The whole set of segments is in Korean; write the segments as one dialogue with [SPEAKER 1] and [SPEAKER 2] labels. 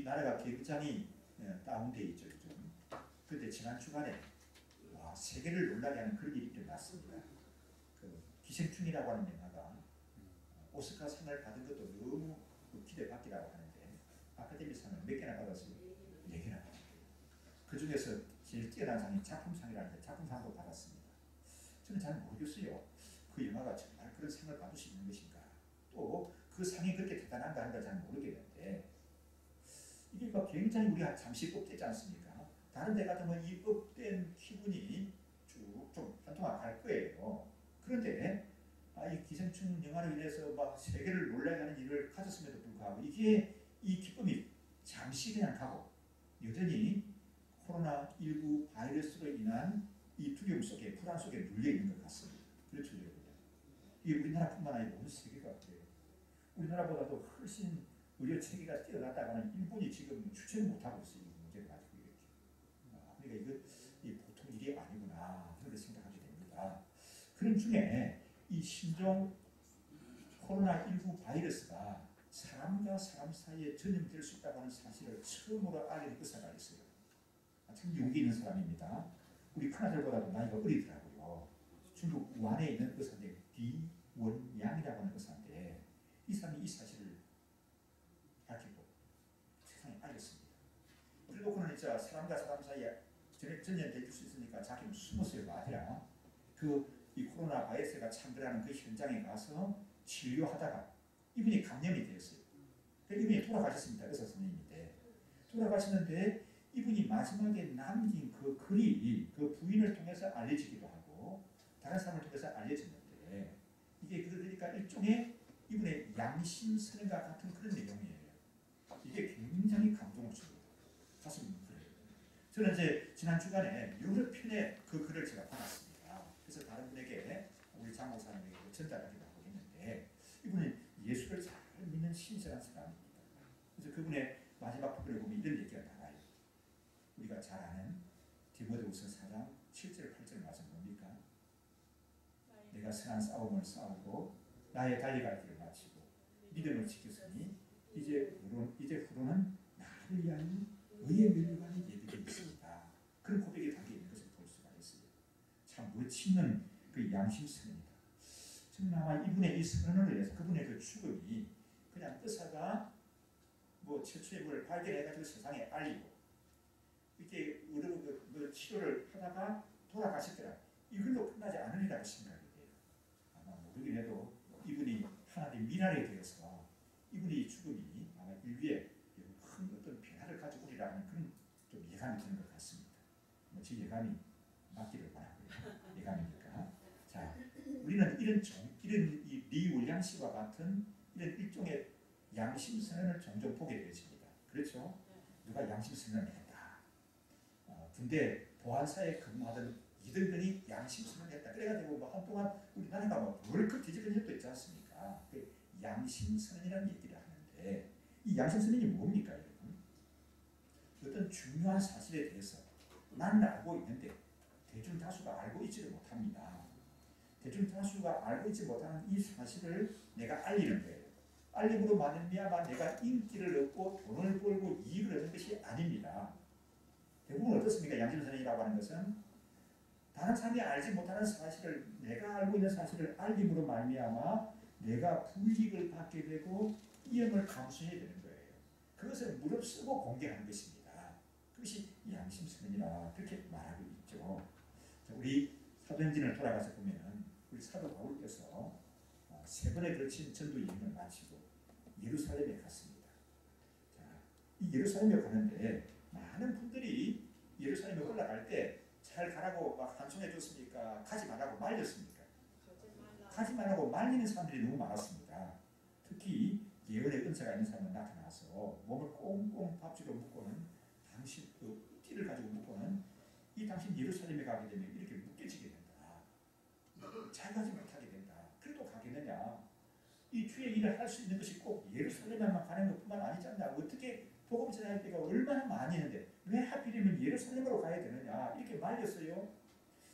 [SPEAKER 1] 우리나라가 굉장히 다운돼 있죠. 좀. 그런데 지난 주간에 세계를 놀라게 하는 그런 일이 일어났습니다. 그 기생충이라고 하는 영화가 오스카상을 받은 것도 너무 기대받기라고 하는데 아카데미상을 몇 개나 받았어요? 4개나 받았어요. 그 중에서 제일 뛰어난 상이 작품상이라는데 작품상도 받았습니다. 저는 잘 모르겠어요. 그 영화가 정말 그런 상을 받을 수 있는 것인가. 또 그 상이 그렇게 대단한가 하는 걸 잘 모르겠는데 이게 굉장히 우리가 잠시 업되지 않습니까? 다른 데 같으면 이 업된 기분이 쭉 좀 한동안 갈 거예요. 그런데 이 기생충 영화로 인해서 막 세계를 놀라게 하는 일을 가졌음에도 불구하고 이게 이 기쁨이 잠시 그냥 가고 여전히 코로나19 바이러스로 인한 이 두려움 속에 불안 속에 눌려 있는 것 같습니다. 그렇죠, 여러분. 이게 우리나라뿐만 아니라 온 세계가 그래요. 우리나라보다도 훨씬 의료 체계가 뛰어났다가는 일본이 지금 주체를 못하고 있어요. 이 문제를 가지고 이렇게. 그러니까 이거 보통 일이 아니구나 그런 생각하게 됩니다. 그런 중에 이 신종 코로나19 바이러스가 사람과 사람 사이에 전염될 수 있다고 하는 사실을 처음으로 알린 의사가 있어요. 참 용기 있는 사람입니다. 우리 큰아들보다도 나이가 어리더라고요. 중국 우한에 있는 의사인데 리원양이라고 하는 의사인데 이 사람이 이 사실을 밝히고 세상에 알렸습니다. 그래놓고는 진짜 사람과 사람 사이에 전염될 수 있으니까 자기는 숨었어요가 아니라 이 코로나 바이러스가 창궐하는 그 현장에 가서 치료하다가 이분이 감염이 되었어요. 이분이 돌아가셨습니다. 의사 선생님인데 돌아가셨는데 이분이 마지막에 남긴 그 글이 그 부인을 통해서 알려지기도 하고 다른 사람을 통해서 알려졌는데 이게 그러니까 일종의 이분의 양심선언과 같은 그런 내용이에요. 이게 굉장히 감동을 줍니다. 가슴이 뭉클해요. 저는 이제 지난 주간에 여러 편의 그 글을 제가 받았습니다. 그래서 다른 분에게 우리 장 목사님에게 전달하기도 하고 있는데 이분은 예수를 잘 믿는 신실한 사람입니다. 그래서 그분의 마지막 부분을 보면 이런 얘기가 나와요. 우리가 잘 아는 디모데후서 4장 7절 8절 말씀 뭡니까? 내가 선한 싸움을 싸우고 나의 달려갈 길을 마치고 믿음을 지켰으니 이제 후로는 나를 위한 의의 면류관이 예비되어 있습니다. 그런 고백이 담겨있는 것을 볼 수가 있어요. 참 멋있는 그 양심선언이다. 저는 아마 이분의 이 선언을 위해서 그분의 그 죽음이 그냥 의사가 최초의 뭘 발견해가지고 세상에 알리고 이렇게 의료 치료를 하다가 돌아가셨더라. 이걸로 끝나지 않으리라고 생각이 돼요. 아마 모르긴 해도 이분이 하나님 미랄이 되어서 이분의 죽음이 아마 인류에 큰 어떤 변화를 가지고 오리라는 그런 좀 예감이 드는 것 같습니다. 제 예감이 맞기를 바라고요. 예감이니까. 자, 우리는 이런 이 리윌리엄 씨와 같은 이런 일종의 양심 선언을 종종 보게 되어집니다. 그렇죠? 누가 양심 선언을 했다. 군대 보안사에 근무하던 이들들이 양심 선언을 했다. 그래가지고 한동안 우리나라가 월급 뒤집어진 적도 있지 않습니까? 그 양심 선언이라는 얘기를 하는데 이 양심 선언이 뭡니까, 여러분? 어떤 중요한 사실에 대해서 나는 알고 있는데 대중 다수가 알고 있지를 못합니다. 대중 다수가 알고 있지 못하는 이 사실을 내가 알리는 거예요. 알림으로 말미암아 내가 인기를 얻고 돈을 벌고 이익을 얻는 것이 아닙니다. 대부분 어떻습니까? 양심선언이라고 하는 것은 다른 사람이 알지 못하는 사실을 내가 알고 있는 사실을 알림으로 말미암아 내가 불이익을 받게 되고 이익을 감수해야 되는 거예요. 그것을 무릅쓰고 공개하는 것입니다. 그것이 양심선언이라 그렇게 말하고 있죠. 우리 사도행전을 돌아가서 보면 우리 사도 바울께서 3번에 걸친 전도 여행을 마치고 예루살렘에 갔습니다. 자, 이 예루살렘에 가는데 많은 분들이 예루살렘에 올라갈 때 잘 가라고 막 환송해 줬습니까? 가지 말라고 말렸습니까? 가지 말라고 말리는 사람들이 너무 많았습니다. 특히 예언의 은사가 있는 사람은 나타나서 몸을 꽁꽁 밥주로 묶고는 당신 그 띠를 가지고 묶고는 이 당신 예루살렘에 가게 되면 이렇게 묶여지게 된다. 잘 가지 못하게 된다. 그래도 가겠느냐? 이 주의 일을 할 수 있는 것이 꼭 예루살렘에만 가는 것뿐만 아니지 않나. 어떻게 복음 전할 때가 얼마나 많이 있는데 왜 하필이면 예루살렘으로 가야 되느냐 이렇게 말렸어요.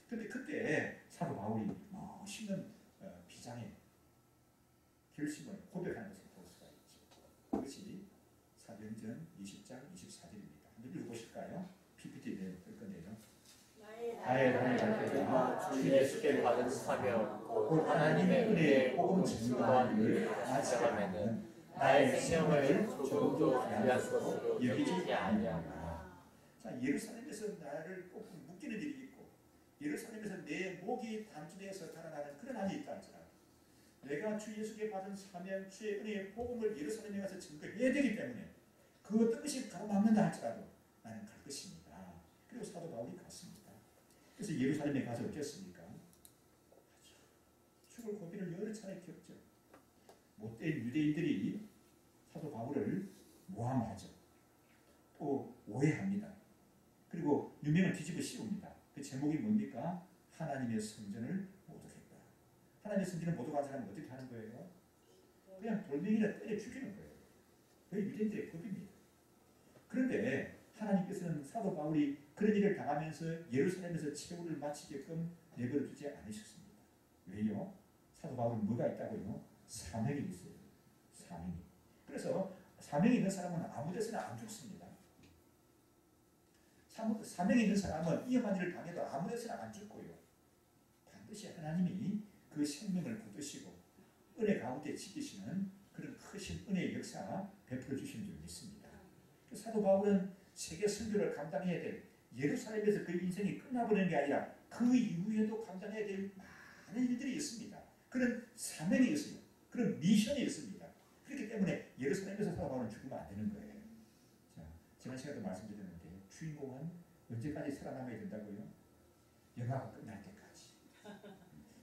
[SPEAKER 1] 그런데 그때 사도 바울이 멋있는 비장의 결심을 고백하는 것을 볼 수가 있죠. 그것이 사도행전 20장 24절입니다. 한번 읽어보실까요? PPT 될 건데요.
[SPEAKER 2] 나의 발표가 주 예수께 받은 사명 곧 하나님의 은혜의 복음 증거한 일을 마치려면은 나의 생명을 조금도 귀한 것으로 여기지 아니하노라.
[SPEAKER 1] 자, 예루살렘에서 나를 꼭 묶이는 일이 있고 예루살렘에서 내 목이 단추되어서 달아나는 그런 한이 있다 할지라도 내가 주 예수께 받은 사명 주의 은혜의 복음을 예루살렘에 가서 증거해야 되기 때문에 그 어떤 것이 가로막는다 할지라도 나는 갈 것입니다. 그리고 사도 바울이 갔습니다. 그래서 예루살렘에 가서 어땠습니까? 죽을 고비를 여러 차례 겪죠. 못된 유대인들이 사도 바울을 모함하죠. 또 오해합니다. 그리고 유명을 뒤집어 씌웁니다. 그 제목이 뭡니까? 하나님의 성전을 모독했다. 하나님의 성전을 모독한 사람은 어떻게 하는 거예요? 그냥 돌멩이를 때려 죽이는 거예요. 그게 유대인들의 법입니다. 그런데 하나님께서는 사도 바울이 그런 일을 당하면서 예루살렘에서 최후를 마치게끔 내버려 두지 않으셨습니다. 왜요? 사도 바울은 뭐가 있다고요? 사명이 있어요. 사명이. 그래서 사명이 있는 사람은 아무 데서나 안 죽습니다. 사명이 있는 사람은 위험한 일을 당해도 아무 데서나 안 죽고요. 반드시 하나님이 그 생명을 붙드시고 은혜 가운데 지키시는 그런 크신 은혜의 역사 베풀어 주시는 줄 믿습니다. 사도 바울은 세계 선교를 감당해야 될 예루살렘에서 그 인생이 끝나버리는 게 아니라 그 이후에도 감당해야 될 많은 일들이 있습니다. 그런 사명이 있어요. 그런 미션이 있습니다. 그렇기 때문에 예루살렘에서 사도 바울은 죽으면 안 되는 거예요. 자, 지난 시간에도 말씀드렸는데 주인공은 언제까지 살아남아야 된다고요? 영화가 끝날 때까지.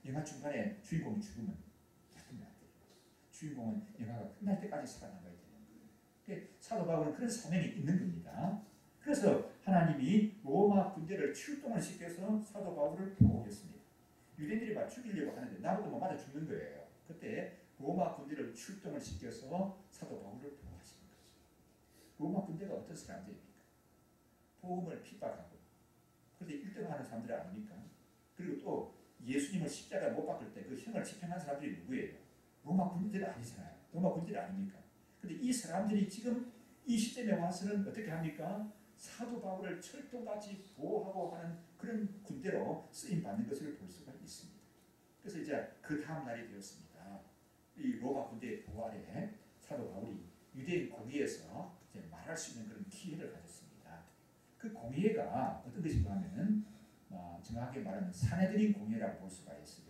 [SPEAKER 1] 영화 중간에 주인공이 죽으면 끝면 안 돼요. 주인공은 영화가 끝날 때까지 살아남아야 되는 거예요. 사도 바울은 그런 사명이 있는 겁니다. 그래서 하나님이 로마 군대를 출동을 시켜서 사도 바울을 보호했습니다. 유대인들이 막 죽이려고 하는데 나보고 뭐 맞아 죽는 거예요. 그때 로마 군대를 출동을 시켜서 사도 바울을 보호하시는 거죠. 로마 군대가 어떤 사람들입니까? 복음을 핍박하고 그런데 1등하는 사람들이 아닙니까? 그리고 또 예수님을 십자가 못 박을 때 그 형을 집행한 사람들이 누구예요? 로마 군대들이 아니잖아요. 로마 군대들이 아닙니까? 그런데 이 사람들이 지금 이 시점에 와서는 어떻게 합니까? 사도 바울을 철통같이 보호하고 하는 그런 군대로 쓰임 받는 것을 볼 수가 있습니다. 그래서 이제 그 다음 날이 되었습니다. 이 로마 군대의 보호 아래 사도 바울이 유대인 공회에서 이제 말할 수 있는 그런 기회를 가졌습니다. 그 공회가 어떤 것인가 하면은 정확하게 말하면 사내들인 공회라고 볼 수가 있어요.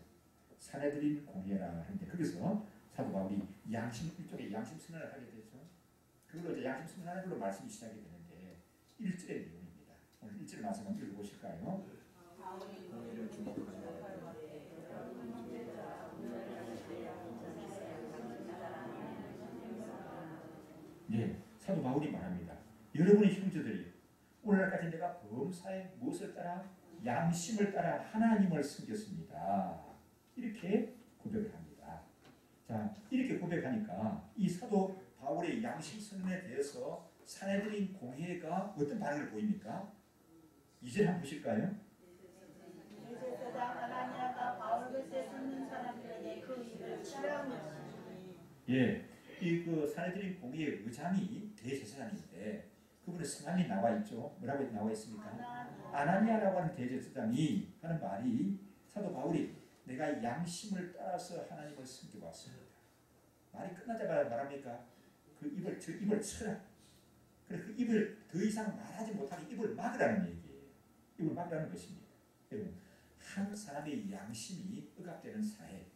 [SPEAKER 1] 사내들인 공회라 하는데 거기서 사도 바울이 일종의 양심 선언을 하게 되죠. 그걸로 이제 양심 선언하는 걸로 말씀이 시작이 되는데 1절의 내용입니다. 오늘 1절 말씀 한번 읽어보실까요? 네, 사도 바울이 말합니다. 여러분의 형제들이 오늘날까지 내가 범사에 무엇을 따라 양심을 따라 하나님을 섬겼습니다. 이렇게 고백을 합니다. 자, 이렇게 고백하니까 이 사도 바울의 양심 선언에 대해서 사내들인 공회가 어떤 반응을 보입니까? 2절 한번 보실까요? 예, 이 그 사내들인 공회의 의장이 대제사장인데 그분의 성함이 나와 있죠. 뭐라고 나와 있습니까? 아나니아라고 하는 대제사장이 하는 말이 사도 바울이 내가 양심을 따라서 하나님을 섬겨왔습니다. 말이 끝나자마자 말합니까? 저 입을 쳐라. 그래 그 입을 더 이상 말하지 못하게 입을 막으라는 얘기예요. 입을 막으라는 것입니다. 여러분, 한 사람의 양심이 억압되는 사회,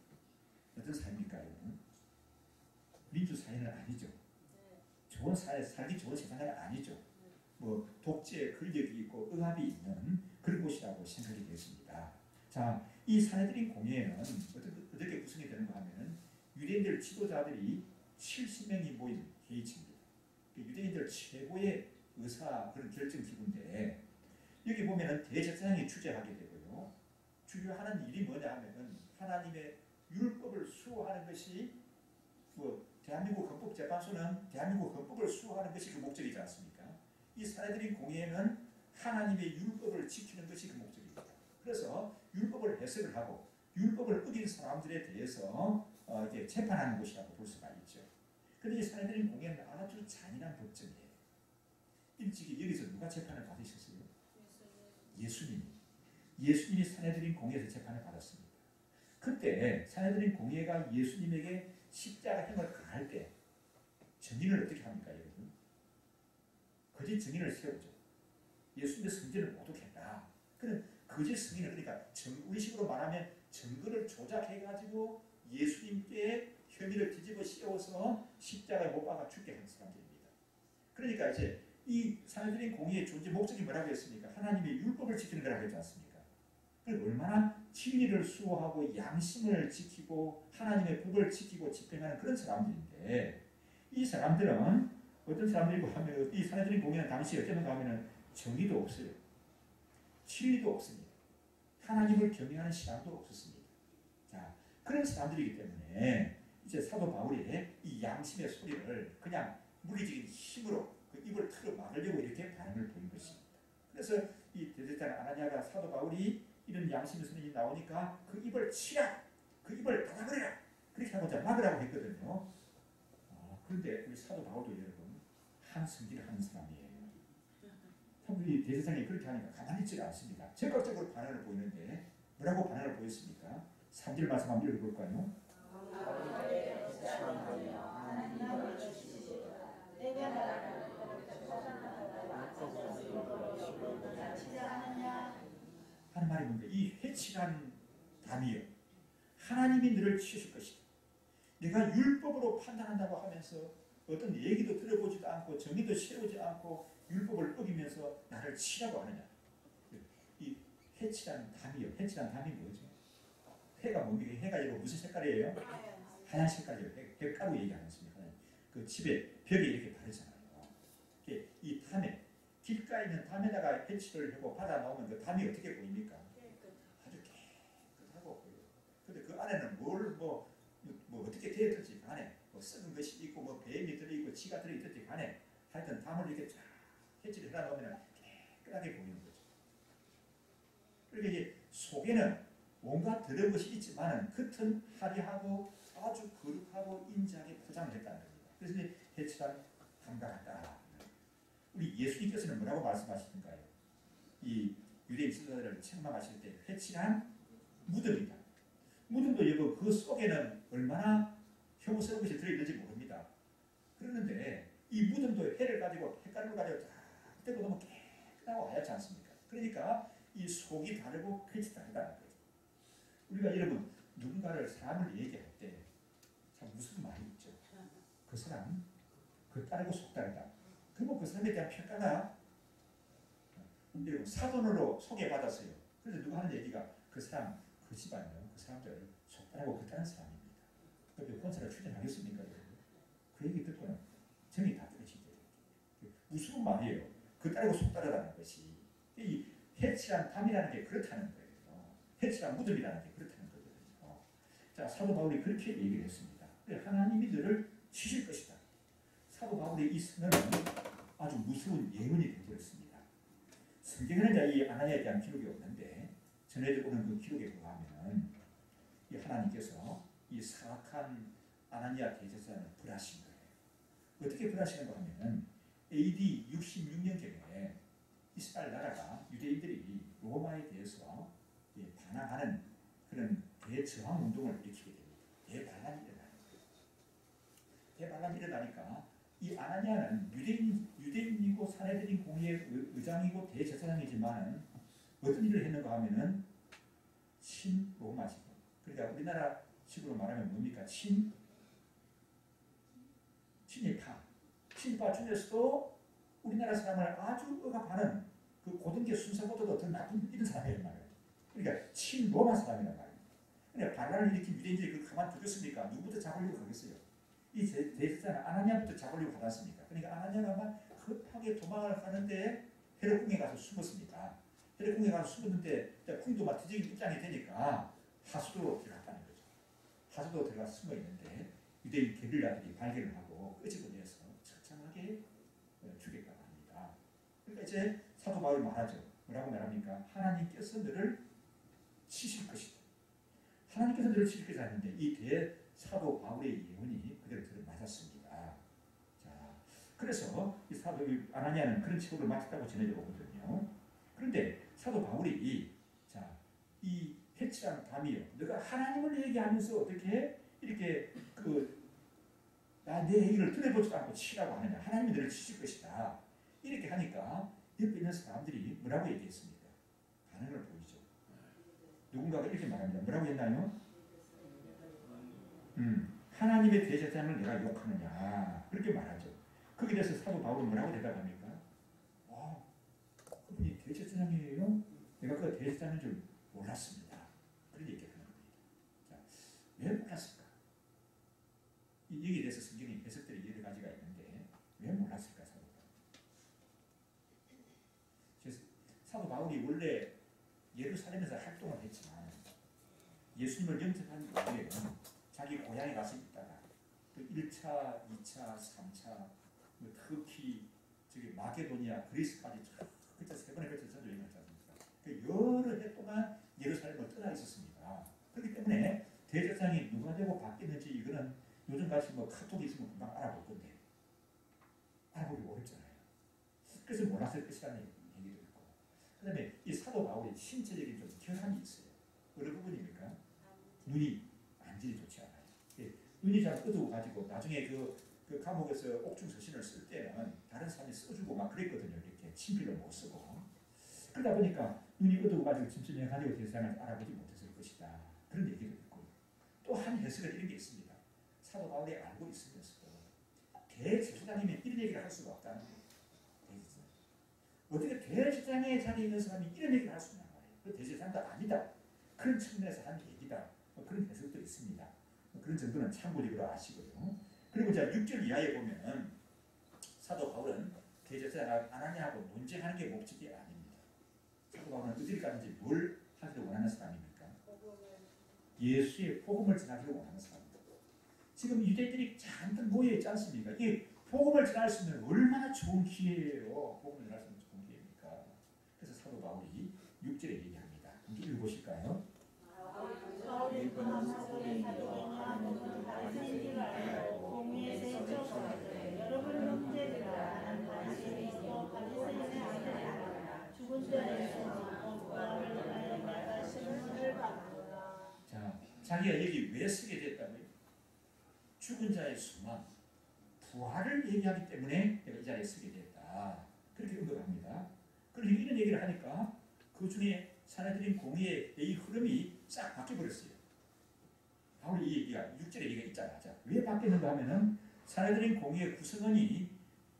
[SPEAKER 1] 어떤 사회입니까? 민주 사회는 아니죠. 좋은 사회, 살기 좋은 세상은 아니죠. 뭐 독재의 권력이 있고 억압이 있는 그런 곳이라고 생각이 되었습니다. 자, 이 사내들인 공회는 어떻게 구성이 되는가 하면 유대인들 지도자들이 70명이 모인 회의체입니다. 유대인들 최고의 의사 그런 결정 기구인데 여기 보면은 대제사장이 주재하게 되고요. 주요하는 일이 뭐냐 하면은 하나님의 율법을 수호하는 것이 대한민국 헌법재판소는 대한민국 헌법을 수호하는 것이 그 목적이지 않습니까? 이 사내들인 공회는 하나님의 율법을 지키는 것이 그 목적입니다. 그래서 율법을 해석을 하고 율법을 어긴 사람들에 대해서 이제 재판하는 곳이라고 볼 수가 있죠. 그런데 이 사내들인 공회는 아주 잔인한 법정이에요. 솔직히 여기서 누가 재판을 받으셨어요? 예수님이. 예수님이 산헤드린 공회에서 재판을 받았습니다. 그때 산헤드린 공회가 예수님에게 십자가형을 가할 때 증인을 어떻게 합니까, 여러분? 거짓 증인을 세우죠. 예수님의 성질을 모독했다. 그런 거짓 승인을, 그러니까 우리식으로 말하면 증거를 조작해가지고 예수님께 혐의를 뒤집어 씌워서 십자가에 못 박아 죽게 한 사람들입니다. 그러니까 이제 이 산헤드린 공의의 존재 목적이 뭐라고 했습니까? 하나님의 율법을 지키는 거라고 했지 않습니까? 얼마나 진리를 수호하고 양심을 지키고 하나님의 법을 지키고 집행하는 그런 사람들인데, 이 사람들은 어떤 사람들이고 하면, 이 산헤드린 공의는 당시 어쩌는가 하면 정의도 없어요. 진리도 없습니다. 하나님을 경외하는 시간도 없었습니다. 자, 그런 사람들이기 때문에 이제 사도 바울이 이 양심의 소리를 그냥 물리적인 힘으로 그 입을 틀어 막으려고 이렇게 반응을 보인 것입니다. 그래서 이 대제사장 아나니아가 사도 바울이 이런 양심의 소리 나오니까 그 입을 치라, 그 입을 닫아버려라, 그렇게 하고자 막으라고 했거든요. 그런데 우리 사도 바울도 여러분 한성질을 하는 사람이에요. 이 대제사장이 그렇게 하니까 가만히 있지 않습니다. 적극적으로 반응을 보이는데 뭐라고 반응을 보였습니까? 3절 말씀 한번 읽어볼까요? 하는 말이 뭔가 이 회칠한 담이여, 하나님이 너를 치실 것이다. 내가 율법으로 판단한다고 하면서 어떤 얘기도 들어보지도 않고 정의도 세우지 않고 율법을 어기면서 나를 치라고 하느냐. 이 회칠한 담이요. 회칠한 담이 뭐죠? 회가 뭡니까? 해가 이거 무슨 색깔이에요? 하얀 색깔이에요. 백가루 얘기 안 했습니까? 그 집에 벽에 이렇게 바르잖아요. 이 담에, 길가에 있는 담에다가 회칠을 하고 받아 넣으면 그 담이 어떻게 보입니까? 아주 깨끗하고 보여요. 근데 그 안에는 뭐 어떻게 되어 있든지 간에 뭐 썩은 것이 있고 뭐 뱀이 들어있고 쥐가 들어있든지 간에 하여튼 담을 이렇게 쫙 회칠을 해다 놓으면 깨끗하게 보이는 거죠. 그러니까 이게 속에는 온갖 더러운 것이 있지만 겉은 화려하고 아주 거룩하고 인자하게 포장을 했다는 겁니다. 그래서 이제 회칠한 담과 같다. 우리 예수님께서는 뭐라고 말씀하시던가요? 이 유대인 지도자들을 책망하실 때 회칠한 무덤이다. 무덤도 여보 그 속에는 얼마나 혐오스러운 것이 들어있는지 모릅니다. 그러는데 이 무덤도 해를 가지고 햇가루를 가지고 쫙 떼고 너무 깨끗하고 하얗지 않습니까? 그러니까 이 속이 다르고 겉이 다르다는 거예요. 우리가 여러분 누군가를 사람을 얘기할 때 참 무슨 말이 있죠? 그 사람 그 다르고 속 다르다. 그리고 그 사람에 대한 평가가 여러분 사돈으로 소개받았어요. 그래서 누가 하는 얘기가 그 사람 그 집안이요. 그 사람들 속 다르고 그 다른 사람입니다. 그런데 혼자를 추진하겠습니까? 여러분? 그 얘기 듣고는 정이 다 떨어지죠. 무슨 말이에요? 그 다르고 속 다르다는 것이 이 회칠한 담이라는 게 그렇다는 거예요. 회칠한 무덤이라는 게 그렇다는 거거든요. 자, 사도 바울이 그렇게 얘기를 했습니다. 하나님이 너를 치실 것이다. 사도 바울의 이 선언은 아주 무서운 예언이 되어버렸습니다. 성경에는 이 아나니아에 대한 기록이 없는데 전해져 오는 그 기록에 의하면 이 하나님께서 이 사악한 아나니아 대제사장을 벌하신 거예요. 어떻게 벌하시는가 하면 AD 66년경에 이스라엘 나라가 유대인들이 로마에 대해서 반항하는 그런 대저항 운동을 일으키게 됩니다. 대반란이 일어나는 거예요. 대반란이 일어나니까 이 아나니아는 유대인이고 산헤드린 공의의 의장이고 대제사장이지만 어떤 일을 했는가 하면은 친로마식. 그러니까 우리나라 식으로 말하면 뭡니까? 친일파 중에서도 우리나라 사람을 아주 억압하는 그 고등계 순사보다도 더 나쁜 이런 사람이란 말이에요. 그러니까 친로마 사람이란 말이에요. 그러니까 반란을 일으킨 유대인들이 그걸 가만 두겠습니까? 누구부터 잡으려고 하겠어요? 이 대제사장 아나니아부터 잡으려고 하지 않습니까? 그러니까 아나니아가 막 급하게 도망을 가는데 헤롯궁에 가서 숨었습니다. 헤롯궁에 가서 숨었는데 궁도 막 뒤적인 입장이 되니까 하수도로 들어갔다는 거죠. 하수도로 들어가서 숨어 있는데 유대인 게릴라들이 발견을 하고 끄집어내서 처참하게 죽였다고 합니다. 그러니까 이제 사도 바울이 말하죠. 뭐라고 말합니까? 하나님께서 너를 치실 것이다. 하나님께서 너를 치실 것이다 하는데 이 사도 바울의 예언이 그대로 들어맞았습니다. 자, 그래서 이 사도 아나니아는 그런 책을 맡았다고 전해져 오거든요. 그런데 사도 바울이 자, 이 해치란 밤이요. 너가 하나님을 얘기하면서 어떻게 이렇게 내 얘기를 들어보지도 않고 치라고 하느냐. 하나님이 너를 치실 것이다. 이렇게 하니까 옆에 있는 사람들이 뭐라고 얘기했습니까? 반응을 보이죠. 누군가가 이렇게 말합니다. 뭐라고 했나요? 하나님의 대제사장을 내가 욕하느냐. 그렇게 말하죠. 거기에 대해서 사도 바울은 뭐라고 대답합니까? 그분이 대제사장이에요? 내가 그 대제사장인 줄 몰랐습니다. 그런 얘기를 하는 겁니다. 자, 왜 몰랐을까? 여기에 대해서 성경의 해석들이 여러 가지가 있는데 왜 몰랐을까? 사도 바울이 원래 예루살렘에서 활동을 했지만 예수님을 영접한 이후에 자기 고향에 가서 있다가 또 1차, 2차, 3차 터키, 마게도니아, 그리스까지 그때 3번에 걸쳐서 여행을 했지 않습니까? 여러 해 동안 예루살렘을 떠나 있었습니다. 그렇기 때문에 대제사장이 누가 되고 바뀌는지 이거는 요즘같이 카톡이 있으면 금방 알아볼 건데 알아보기 어렵잖아요. 그래서 몰랐을 것이라는 얘기도 있고 그 다음에 이 사도 바울의 신체적인 좀 결함이 있어요. 어느 부분입니까? 눈이 안질이 좋지 않아요. 눈이 잘 어두워가지고 나중에 그 감옥에서 옥중 서신을 쓸 때는 다른 사람이 써주고 막 그랬거든요. 이렇게 친필로 못 쓰고. 그러다 보니까 눈이 어두워가지고 침침해가지고 대상을 알아보지 못했을 것이다. 그런 얘기도 있고 또 한 해석은 이런 게 있습니다. 사도 바울이 알고 있으면서도 대제사장이면 이런 얘기를 할 수가 없다는 거예요. 어떻게 대제사장의 자리에 있는 사람이 이런 얘기를 할 수 있냐 말이에요. 그 대제사장도 아니다. 그런 측면에서 한 얘기다. 그런 해석도 있습니다. 그런 정도는 참고적으로 아시고요. 그리고 자 6절 이하에 보면은 사도 바울은 대제사장 아나니아하고 논쟁하는 게 목적이 아닙니다. 사도 바울은 어디를 가든지 뭘 하기를 원하는 사람입니까? 예수의 복음을 전하기를 원하는 사람입니다. 지금 유대인들이 잔뜩 모여있지 않습니까? 이 복음을 전할 수 있는 얼마나 좋은 기회예요. 복음을 전할 수 있는 좋은 기회입니까? 그래서 사도 바울이 6절에 얘기합니다. 한번 읽어보실까요? 자, 자기가 여기 왜 쓰게 됐다고요? 죽은 자의 소망, 부활을 얘기하기 때문에 내가 이 자리에 쓰게 됐다. 그렇게 언급합니다. 그런데 이런 얘기를 하니까 그 중에 사내들인 공의의 이 흐름이 싹 바뀌어버렸어요. 바울이 이 얘기가 6절에 얘기가 있잖아. 자, 왜 바뀌었는가 하면은 사내들인 공의의 구성원이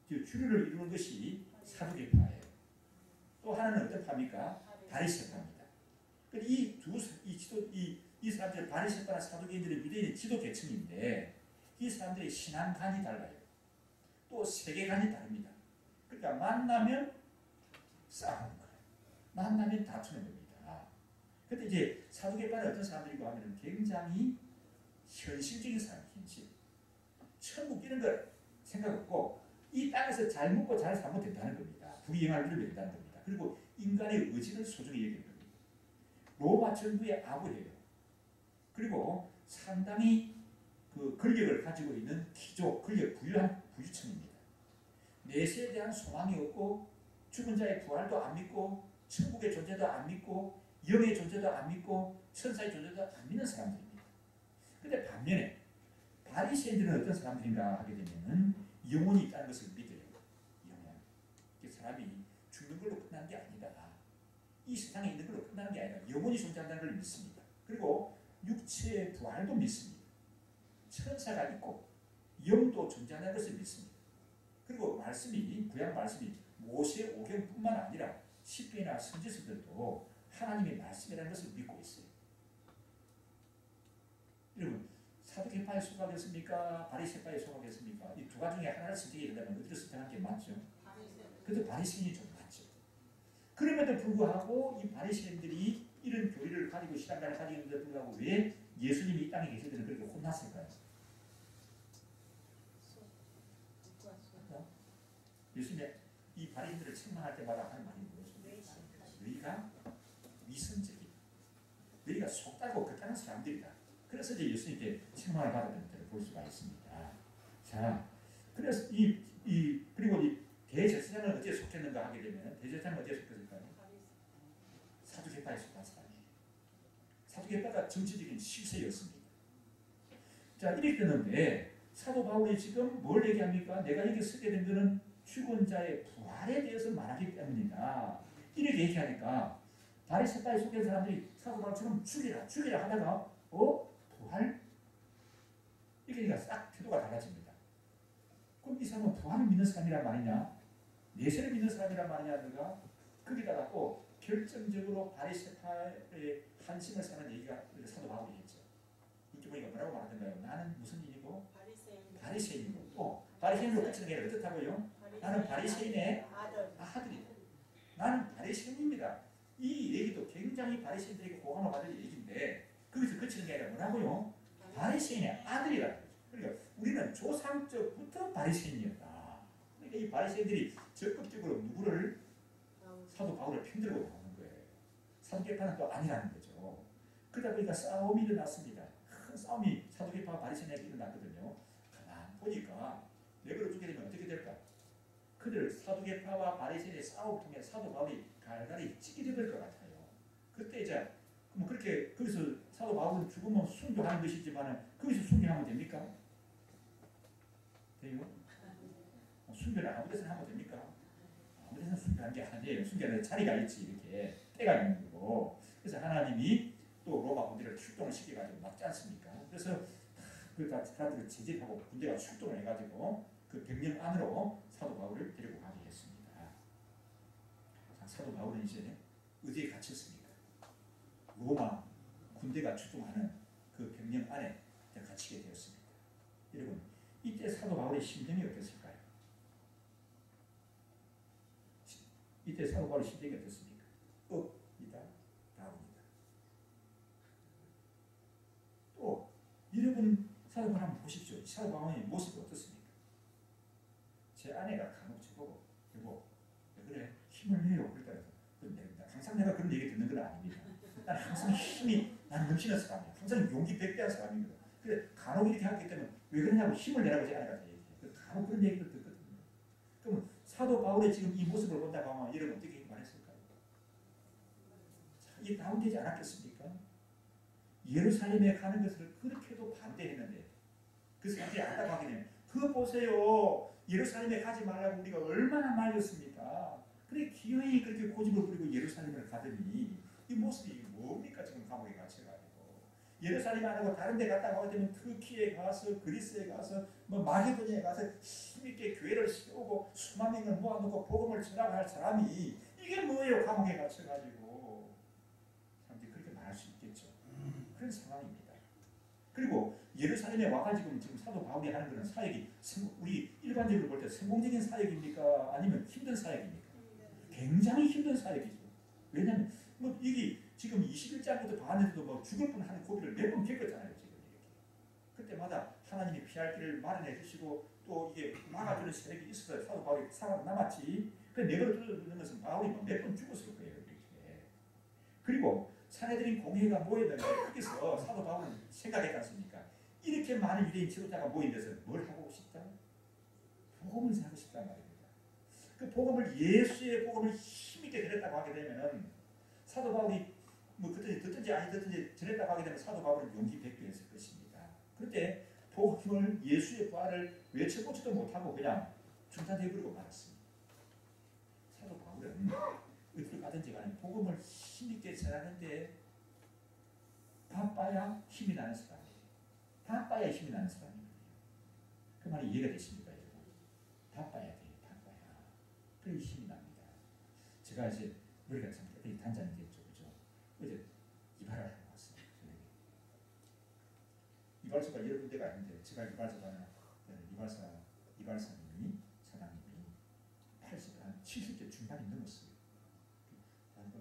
[SPEAKER 1] 주류를 이루는 것이 사두개파예요. 또 하나는 어떤 파입니까? 바리새파입니다. 이 사람들 바리새파나 사두개인들은 유대인의 지도 계층인데 이 사람들의 신앙관이 달라요. 또 세계관이 다릅니다. 그러니까 만나면 싸우는 거예요. 만나면 다투는 겁니다. 그런데 이제 사두개파는 어떤 사람들이고 하면 굉장히 현실적인 사람, 현실. 천국 이런 거 생각 없고 이 땅에서 잘 먹고 잘 살면 된다는 겁니다. 부귀영화를 누리면 된다는 겁니다. 그리고 인간의 의지를 소중히 여기는 겁니다. 로마 정부의 아부예요. 그리고 상당히 그 권력을 가지고 있는 귀족, 권력 부유한 부유층입니다. 내세에 대한 소망이 없고 죽은 자의 부활도 안 믿고 천국의 존재도 안 믿고 영의 존재도 안 믿고 천사의 존재도 안 믿는 사람들입니다. 그런데 반면에 바리새인들은 어떤 사람들인가 하게 되면 영혼이 있다는 것을 믿어요. 영혼. 사람이 죽는 걸로 끝나는 게 아니다. 이 세상에 있는 걸로 끝나는 게 아니라 영혼이 존재한다는 걸 믿습니다. 그리고 육체의 부활도 믿습니다. 천사가 있고 영도 존재한다는 것을 믿습니다. 그리고 말씀이 구약 말씀이 모세 오경뿐만 아니라 시편이나 선지서들도 하나님의 말씀이라는 것을 믿고 있어요. 여러분 사두개파에 속하겠습니까? 바리새파에 속하겠습니까? 이 두 가지 중에 하나를 선택해야 된다면 어디를 선택하는 게 맞죠? 그래도 바리새인이 좀 맞죠. 그럼에도 불구하고 이 바리새인들이 이런 교리를 가지고 신앙관을 가지고 있는데도 불구하고 왜 예수님이 이 땅에 계실 때는 그렇게 혼났을까요? 예수님이 이 바리새인들을 책망할 때마다 하는 말이 무엇입니까? 너희가 위선적이다. 너희가 속다고 그딴 사람들이다. 그래서 이제 예수님께 책망을 받았던 것을 볼 수가 있습니다. 자, 그래서 이 그리고 이 대제사장은 어디에 속했는가 하게 되면 대제사장은 어디에 속했을까요? 사두개파에 속한 사람이에요. 사두개파가 정치적인 실세였습니다. 자, 이렇게 되는데 사도 바울이 지금 뭘 얘기합니까? 내가 여기 쓰게 된 것은 죽은 자의 부활에 대해서 말하기 때문이다. 이렇게 얘기하니까 바리새파에 속한 사람들이 사도 바울처럼 죽이라 하다가 부활? 이게 싹 태도가 달라집니다. 그럼 이 사람은 부활을 믿는 사람이란 말이냐? 내세를 믿는 사람이란 말이냐? 내가 거기다가 또 결정적으로 바리새파의 한심을 사는 얘기가 사도 바울이 했죠. 이렇게 보니까 뭐라고 말하던가요? 나는 무슨 일이고? 바리새인이고 또 바리새인으로 끝이는 게 어떻다고요? 나는 바리새인의 아들이다. 나는 바리새인입니다. 이 얘기도 굉장히 바리새인들에게 호감을 받을 얘기인데 거기서 그치는 게 아니라 뭐라고요? 바리새인의 아들이라. 그러니까 우리는 조상적부터 바리새인이었다. 그러니까 이 바리새인들이 적극적으로 누구를? 사도 바울을 편들고 나오는 거예요. 사두개파는 또 아니라는 거죠. 그러다 보니까 싸움이 일어났습니다. 큰 싸움이 사두개파와 바리새인에게 일어났거든요. 가만 보니까 내버려 두게 되면 어떻게 될까? 그들 사두개파와 바리새인의 싸움을 통해 사도 바울이 갈갈이 찌게 될 것 같아요. 그때 이제 뭐 그렇게 거기서 사도 바울은 죽으면 순교하는 것이지만 거기서 순교하면 됩니까? 돼요? 순교를 아무 데서나 하면 됩니까? 아무 데서나 순교하는 게 아니에요. 순교하는 자리가 있지, 이렇게 때가 있는 거고. 그래서 하나님이 또 로마 군대를 출동을 시켜가지고 막지 않습니까? 그래서 그 사람들을 제재하고 군대가 출동을 해가지고 그 병력 안으로 사도 바울을 데리고 가게 했습니다. 사도 바울은 이제 어디에 갇혔습니까? 로마 군대가 출동하는 그 병력 안에 갇히게 되었습니다. 여러분, 이때 사도 바울의 심정이 어땠을까요? 이때 사도 바울의 심정이 어땠습니까? 업이다, 다운이다. 또 여러분 사도 바울 한번 보십시오. 사도 바울의 모습이 어떻습니까? 제 아내가 간혹 저보고 여보 왜 그래? 힘을 내요. 그러니까 항상 내가 그런 얘기 듣는 건 아닙니다. 난 항상 힘이 난 넘치는 사람이야. 항상 용기 백배한 사람입니다. 그래 간혹 이렇게 하기 때문에 왜 그러냐고 힘을 내라고 제 아내가 얘기해요. 간혹 그런 얘기를 듣거든요. 그럼 사도 바울의 지금 이 모습을 본다고 하면 여러분 어떻게 말했을까요? 이게 다운되지 않았겠습니까? 예루살렘에 가는 것을 그렇게도 반대했는데 그 사람들이 안타깝게 되면 그거 보세요. 예루살렘에 가지 말라고 우리가 얼마나 말렸습니까? 그래 기어이 그렇게 고집을 부리고 예루살렘을 가더니 이 모습이 뭡니까? 지금 감옥에 갇혀가지고 예루살렘 안 하고 다른 데 갔다가 오게 되면 터키에 가서 그리스에 가서 뭐 마게도니아에 가서 힘있게 교회를 세우고 수만 명을 모아놓고 복음을 전하고 할 사람이 이게 뭐예요? 감옥에 갇혀가지고 사람들이 그렇게 말할 수 있겠죠. 그런 상황입니다. 그리고 예루살렘에 와가지고 지금 사도 바울이 하는 그런 사역이 우리 일반적으로 볼 때 성공적인 사역입니까? 아니면 힘든 사역입니까? 굉장히 힘든 사역이죠. 왜냐하면 뭐 이게 지금 21장부터 봤는데도 뭐 죽을 뻔하는 고비를 몇 번 겪었잖아요. 지금 이렇게. 그때마다 하나님이 피할 길을 마련해 주시고 또 이게 막아주는 세력이 있어서 사도 바울이 살아남았지. 그 내버려 두는 것은 바울이 몇 번 죽었을 거예요. 이렇게. 그리고 사내들인 공회가 모였는데 거기서 사도 바울은 생각했지 않습니까? 이렇게 많은 유대인 지도자가 모인 데서 뭘 하고 싶다? 복음을 하고 싶단 말입니다. 그 복음을 예수의 복음을 힘있게 전했다고 하게 되면은 사도 바울이 뭐 그때 듣든지 아니 듣든지 전했다고 하게 되면 사도 바울은 용기 백배했을 것입니다. 그런데 복음을 예수의 부활을 외쳐보지도 못하고 그냥 중단해버리고 말았습니다. 사도 바울은 어디로 가든지 간에 복음을 힘있게 전하는데 바빠야 힘이 나는 사람이에요. 바빠야 힘이 나는 사람이에요. 그 말이 이해가 되십니까, 여러분? 바빠야 돼요. 바빠야. 그래야 힘이 납니다. 제가 이제 머리가 참 단장이 됐죠, 그죠? 어제 이발을 하러 왔어요. 이발소가 여러 군데가 있는데 제가 이발사님이 사장님이 70대 중반이 넘었어요.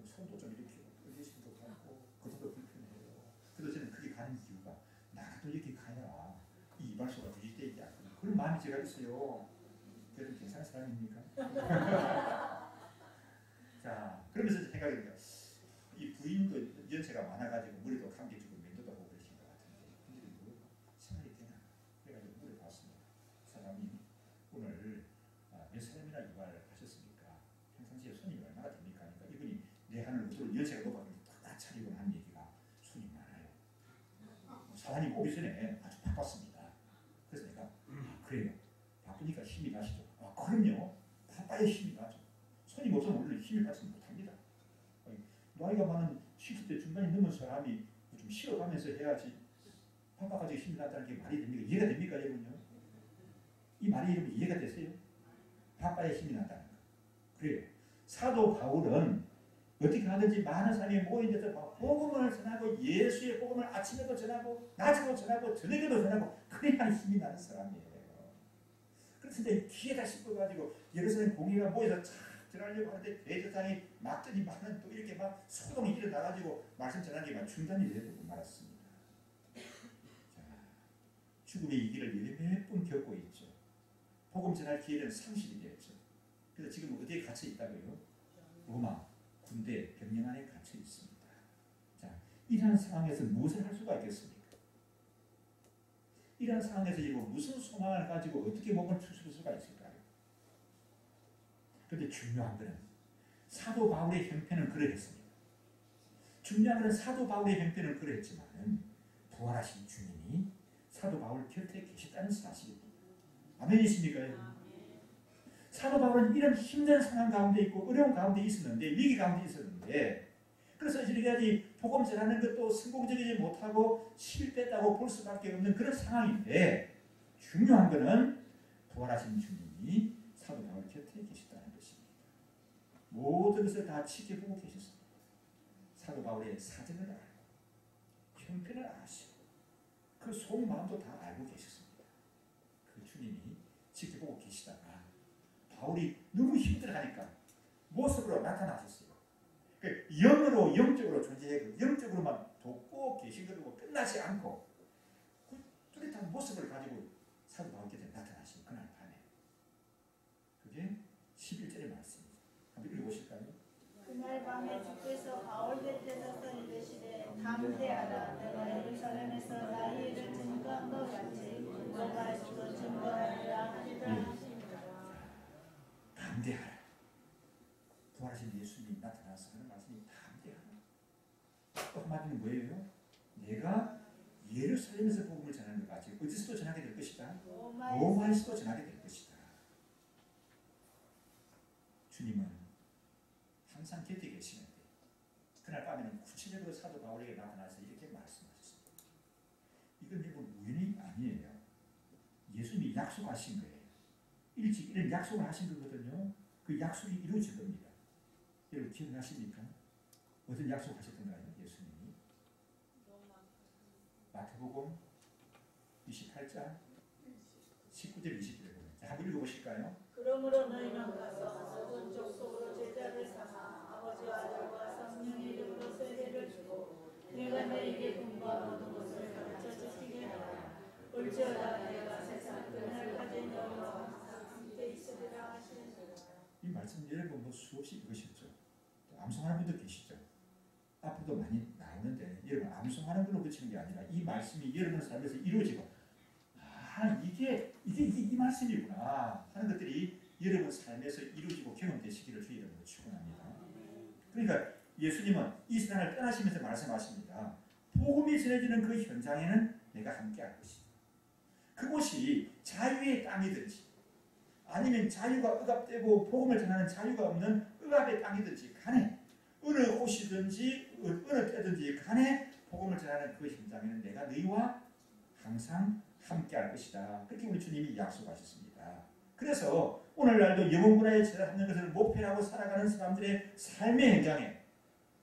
[SPEAKER 1] 손도 좀 이렇게 올리신 것 같고 그것도 불편해요. 그래서 저는 그게 가는 이유가 나도 이렇게 가야 이 이발소가 유지되지 않거든요. 그런 마음이 제가 있어요. 그래도 괜찮은 사람입니까? 자, 그러면서 생각이 듭니다. 이 부인도 연세가 많아가지고 머리도 감겨주고 면도도 하고 그러신 것 같은데 근데 뭐 생각이 되나? 그래가지고 물어봤습니다. 사장님 오늘 목사님 오기 전에 아주 바빴습니다. 그래서 내가 그래요. 바쁘니까 힘이 나시죠. 그럼요. 바빠야 힘이 나죠. 손님 없으면 원래 힘이 나지 못합니다. 나이가 많은 70대 중반이 넘은 사람이 좀 쉬어가면서 해야지 바빠가지고 힘이 난다는 게 말이 됩니까? 이해가 됩니까 여러분요? 이 말이 여러분 이해가 되세요? 바빠야 힘이 난다는 거. 그래요. 사도 바울은 어떻게 하든지 많은 사람이 모인 데서 막 복음을 전하고 예수의 복음을 아침에도 전하고 낮에도 전하고 저녁에도 전하고 그래야 힘이 나는 사람이에요. 그래서 이제 귀에다 씹어가지고 예루살렘 공회가 모여서 착 전하려고 하는데 대제사장이 막더니 많은 또 이렇게 막 소동이 일어나가지고 말씀 전하는 게 막 중단이 되고 말았습니다. 자, 죽음의 이 길을 몇 번 겪고 있죠. 복음 전할 기회는 상실이 되었죠. 그래서 지금 어디에 갇혀 있다고요? 로마 군대 병영 안에 갇혀 있습니다. 자, 이러한 상황에서 무엇을 할 수가 있겠습니까? 이러한 상황에서 이거 무슨 소망을 가지고 어떻게 몸을 추스릴 수가 있을까요? 그런데 중요한 것은 사도 바울의 형편은 그러했습니다. 중요한 것은 사도 바울의 형편은 그러했지만 부활하신 주님이 사도 바울 곁에 계셨다는 사실입니다. 아멘이십니까? 사도 바울은 이런 힘든 상황 가운데 있고 어려운 가운데 있었는데 위기 가운데 있었는데 그래서 이렇게까지 복음 전하는 것도 성공적이지 못하고 실패했다고 볼 수밖에 없는 그런 상황인데 중요한 것은 부활하신 주님이 사도 바울 곁에 계시다는 것입니다. 모든 것을 다 지켜보고 계셨습니다. 사도 바울의 사정을 알고 형편을 아시고 그 속마음도 다 알고 계셨습니다. 그 주님이 지켜보고 계시다가 바울이 너무 힘들어하니까 모습으로 나타나셨어요. 영으로 영적으로 존재하고 영적으로만 돕고 계신 것으로 끝나지 않고 그 뚜렷한 모습을 가지고 사도 바울께서 나타나신 그날 밤에 그게 11절의 말씀입니다. 한번 읽어보실까요?
[SPEAKER 3] 그날 밤에 주께서 바울 곁에 서서 이르시되 담대하라. 내가 예루살렘에서 나의 일을 증거한 것 같이 로마에서도 증거하리라 하시니라.
[SPEAKER 1] 담대하라. 부활하신 예수님이 나타나서 하는 말씀이 담대하라. 또 한마디는 뭐예요? 내가 예루살렘에서 복음을 전하는 것 같이 어디서도 전하게 될 것이다. 로마에서도 전하게 될 것이다. 주님은 항상 곁에 계시는데 그날 밤에는 구체적으로 사도 바울에게 나타나서 이렇게 말씀하셨습니다. 이건 여러분 우연이 아니에요. 예수님이 약속하신 거예요. 일찍 이런 약속을 하신 거거든요. 그 약속이 이루어질 겁니다. 여러분 기억나십니까? 어떤 약속 하셨던가요? 예수님이 마태복음 28장 19절 20절에 한번 읽어보실까요?
[SPEAKER 3] 그러므로 너희는 가서 모든 족속으로 제자를 삼아 아버지와 아들과 성령의 이름으로 세례를 주고 내가 너희에게 분부한 모든 것을 가르쳐 지키게 하라. 올지어다 내가 세상 끝날까지 너희와 항상 함께 있으리라 하시니라.
[SPEAKER 1] 이 말씀 여러분 수없이 읽으셨죠? 암송하는 분도 계시죠? 앞으로도 많이 나오는데 여러분 암송하는 걸로 그치는 게 아니라 이 말씀이 여러분 삶에서 이루어지고 이게 이 말씀이구나 하는 것들이 여러분 삶에서 이루어지고 경험되시기를 주의 이름으로 축원합니다. 그러니까 예수님은 이 세상을 떠나시면서 말씀하십니다. 복음이 전해지는 그 현장에는 내가 함께할 것이다. 그곳이 자유의 땅이든지 아니면 자유가 억압되고 복음을 전하는 자유가 없는 억압의 땅이든지 간에 어느 곳이든지 어느 때든지 간에 복음을 전하는 그 현장에는 내가 너희와 항상 함께할 것이다. 그렇게 우리 주님이 약속하셨습니다. 그래서 오늘날도 영혼문화에 제답하는 것을 목표하고 살아가는 사람들의 삶의 현장에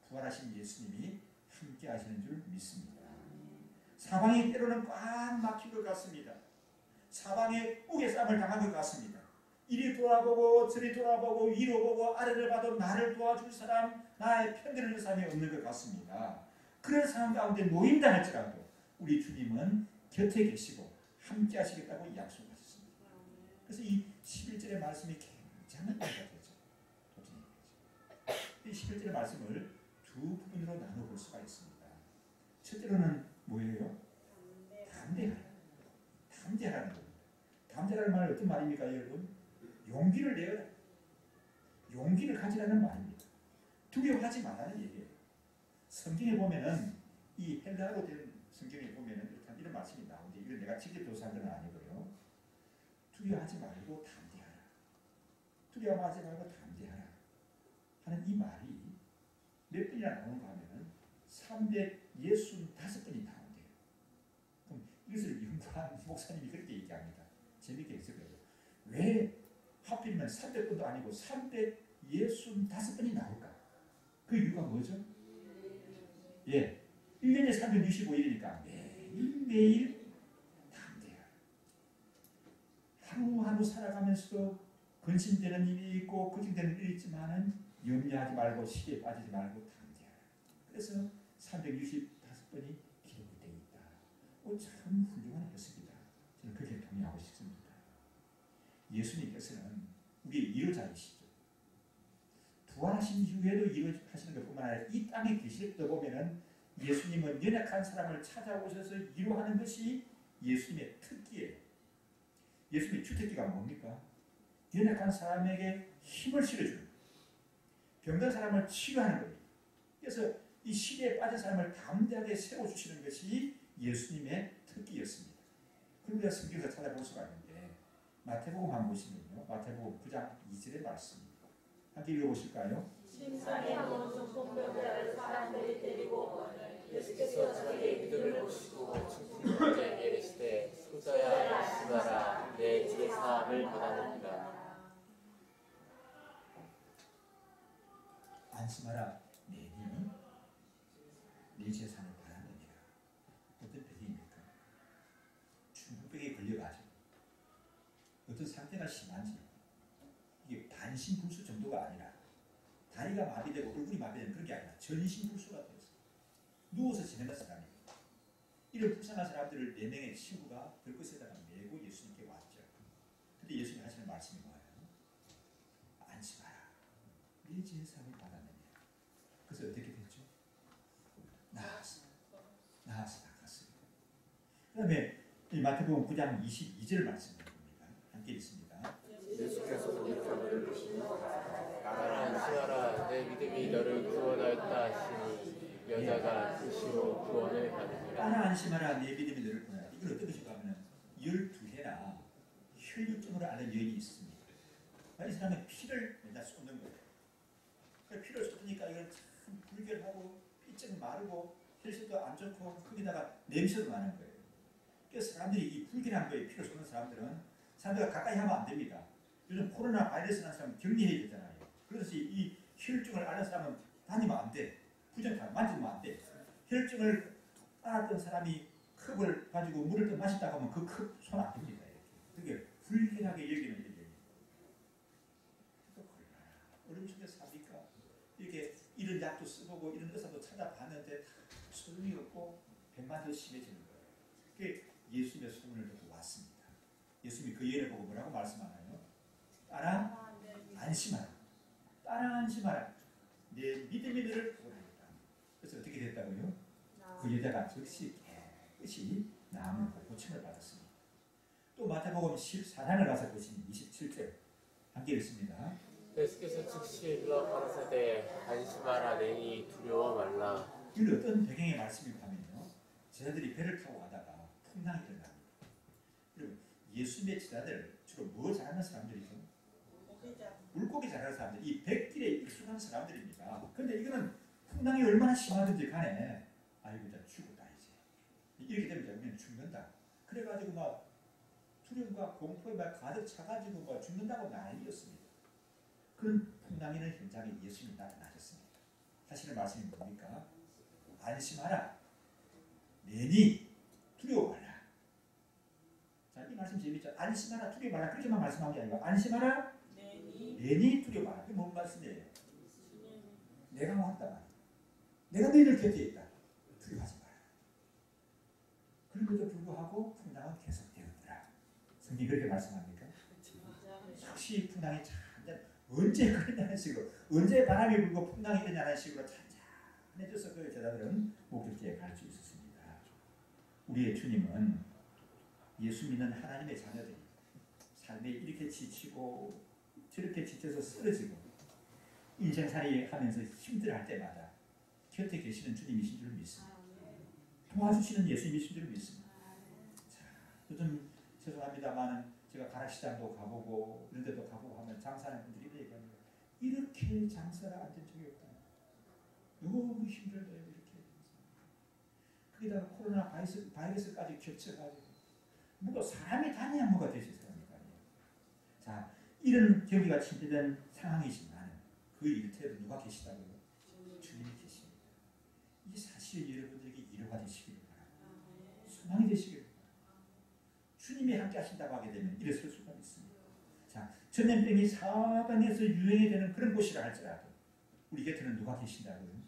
[SPEAKER 1] 부활하신 예수님이 함께하시는 줄 믿습니다. 사방이 때로는 꽉 막힌 것 같습니다. 사방에 우겨쌈을 당한 것 같습니다. 이리 돌아보고 저리 돌아보고 위로 보고 아래를 봐도 나를 도와줄 사람, 나의 편들을 들 사람이 없는 것 같습니다. 그런 상황 가운데 놓인다 할지라도 우리 주님은 곁에 계시고 함께 하시겠다고 약속하셨습니다. 그래서 이 11절의 말씀이 굉장히 important 하죠. 이 11절의 말씀을 두 부분으로 나눠볼 수가 있습니다. 첫째로는 뭐예요? 담대하라. 담대하라는 겁니다. 담대라는 말은 어떤 말입니까 여러분? 용기를 내어라. 용기를 가지라는 말입니다. 두려워하지 말라는 얘기예요. 성경에 보면은 이 헬라어로 된 성경에 보면은 이런 말씀이 나오는데 이건 내가 직접 조사한 건 아니고요. 두려워하지 말고 담대하라. 두려워하지 말고 담대하라 하는 이 말이 몇 번이나 나오는가 하면은 365번이 나온대요. 그럼 이것을 연구한 목사님이 그렇게 얘기합니다. 재밌게 해석해요. 왜 하필이면 300번도 아니고 365번이 나올까? 그 이유가 뭐죠? 예, 1년에 365일이니까 매일매일 담대하라. 하루하루 살아가면서도 근심되는 일이 있고 걱정되는 일이 있지만은 염려하지 말고 시기에 빠지지 말고 담대하라. 그래서 365번이 기록되어 있다. 참 훌륭한 해석이다. 저는 그렇게 동의하고 싶습니다. 예수님께서는 우리의 이루자이시죠. 부활하신 이후에도 이루하시는 것뿐만 아니라 이 땅에 계실 때 보면은 예수님은 연약한 사람을 찾아오셔서 이루하는 것이 예수님의 특기예요. 예수님의 주특기가 뭡니까? 연약한 사람에게 힘을 실어주는 거예요. 병든 사람을 치료하는 거예요. 그래서 이 시대에 빠진 사람을 담대하게 세워주시는 것이 예수님의 특기였습니다. 그런데 성경에서 찾아볼 수가 있는데 마태복음 한번 보시면요. 마태복음 9장 2절의 말씀입니다. 함께 읽어보실까요?
[SPEAKER 3] 심산에 넣은 중풍병자를 사람들이 데리고
[SPEAKER 2] 예수께서 자기의 믿음을 보시고 중풍병자에게 이르시되 소자야 안심하라 내 죄사함을 받았느니라.
[SPEAKER 1] 안심하라 내니 네 재산을 받았느니라. 어떤 병입니까? 중풍병에 걸려가지고 어떤 상태가 심한지 이게 반신불수 정도가 아니라 다리가 마비되고 얼굴이 마비되는 그런 게 아니라 전신불수가 되었어요. 누워서 지내는 사람입니다. 이런 불쌍한 사람들을 4명의 친구가 들것에다가 메고 예수님께 왔죠. 근데 예수님 하시는 말씀이 뭐예요? 안심하라. 네 죄사함을 받았느냐. 그래서 어떻게 됐죠? 나았어 나갔습니다. 그 다음에 이 마태복음 9장 22절 말씀입니다. 함께 읽습니다.
[SPEAKER 2] 예수께서 돌이켜 보시고 나를 안심하라 내 믿음이 너를 구원하였다 하시니 여자가 즉시로 구원을 받으니라.
[SPEAKER 1] 따라 안심하라 내 믿음이 너를 구원하였다. 이걸 어떤 것인가 하면 12해나 혈류증으로 앓는 여인이 있습니다. 이 사람은 피를 맨날 쏟는 거예요. 피를 쏟으니까 이걸 참 불결하고 피증 마르고 혈색도 안 좋고 거기다가 냄새도 나는 거예요. 그래서 사람들이 이 불결한 거에 피를 쏟는 사람들과 가까이 하면 안 됩니다. 요즘 코로나 바이러스 난 사람 격리해야 되잖아요. 그래서 이 혈증을 앓는 사람은 다니면 안 돼. 부정타 만지면 안 돼. 혈증을 앓았던 사람이 컵을 가지고 물을 또 마시다가 하면 그 컵 손 안 됩니다. 그게 불쾌하게 여기는 일이에요. 어려움 속에 삽니까? 이렇게 이런 약도 써보고 이런 의사도 찾아봤는데 소용이 없고 병만 더 심해지는 거예요. 그게 예수님의 소문을 듣고 왔습니다. 예수님이 그 예를 보고 뭐라고 말씀하나요? 따라 안심하라. 따라 안심하라. 내 믿음이 너를 구원하겠다. 그래서 어떻게 됐다고요? 그 여자가 즉시 깨끗이 나음을 고침을 받았습니다. 또 마태복음 14장을 가서 보시면 27절 함께 읽습니다.
[SPEAKER 2] 예수께서 즉시 일러 가라사대 안심하라 내니 두려워 말라.
[SPEAKER 1] 이건 어떤 배경의 말씀인가 하면요. 제자들이 배를 타고 가다가 풍랑이 일어납니다. 그리고 예수님의 제자들 주로 뭐 잘하는 사람들이죠? 물고기 잘하는 사람들, 이 백길에 익숙한 사람들입니다. 그런데 이거는 풍랑이 얼마나 심하든지 간에 아이고 나 죽었다 이제 이렇게 되면 우리는 죽는다. 그래가지고 막 두려움과 공포에 막 가득 차가지고 막 죽는다고 난리였습니다. 그런 풍랑이는 현장에 예수님이 나타나셨습니다. 하시는 말씀이 뭡니까? 안심하라. 내니 두려워 말라. 자, 이 말씀 재밌죠? 안심하라, 두려워 말라. 그렇게만 말씀한 게 아니고 안심하라. 내니 두려워 말라. 그게 뭔 말씀이에요? 내가 왔다 말이야. 내가 너희들 곁에 있다. 두려워하지 마라. 그런데도 불구하고 풍랑은 계속되었더라. 성경이 그렇게 말씀합니까? 역시 풍랑이 언제 그러냐는 식으로 언제 바람이 불고 풍랑이 되냐는 식으로 찬찬해져서 그 제자들은 목적지에 갈 수 있었습니다. 우리의 주님은 예수 믿는 하나님의 자녀들이 삶에 이렇게 지치고 저렇게 지쳐서 쓰러지고 인생살이 하면서 힘들어할 때마다 곁에 계시는 주님이신 줄 믿습니다. 도와주시는 예수님이신 줄 믿습니다. 자, 요즘 죄송합니다만 제가 가락시장도 가보고 이런 데도 가보고 하면 장사하는 분들이 이렇게 얘기합니다. 이렇게 장사를 안 된 적이 없다. 너무 힘들다 이렇게. 거기다가 코로나 바이러스까지 겹쳐가지고 뭐가 사람이 다녀야 뭐가 되지 사람이 다녀. 자, 이런 경기가 침체된 상황이지만 그 일터에도 누가 계시다고요? 주님이 계십니다. 이 사실 여러분들에게 위로가 되시기를 바랍니다. 소망이 되시기를 바랍니다. 주님이 함께 하신다고 하게 되면 일어설 수가 있습니다. 자, 전염병이 사방에서 유행이 되는 그런 곳이라 할지라도 우리 곁에는 누가 계신다고요?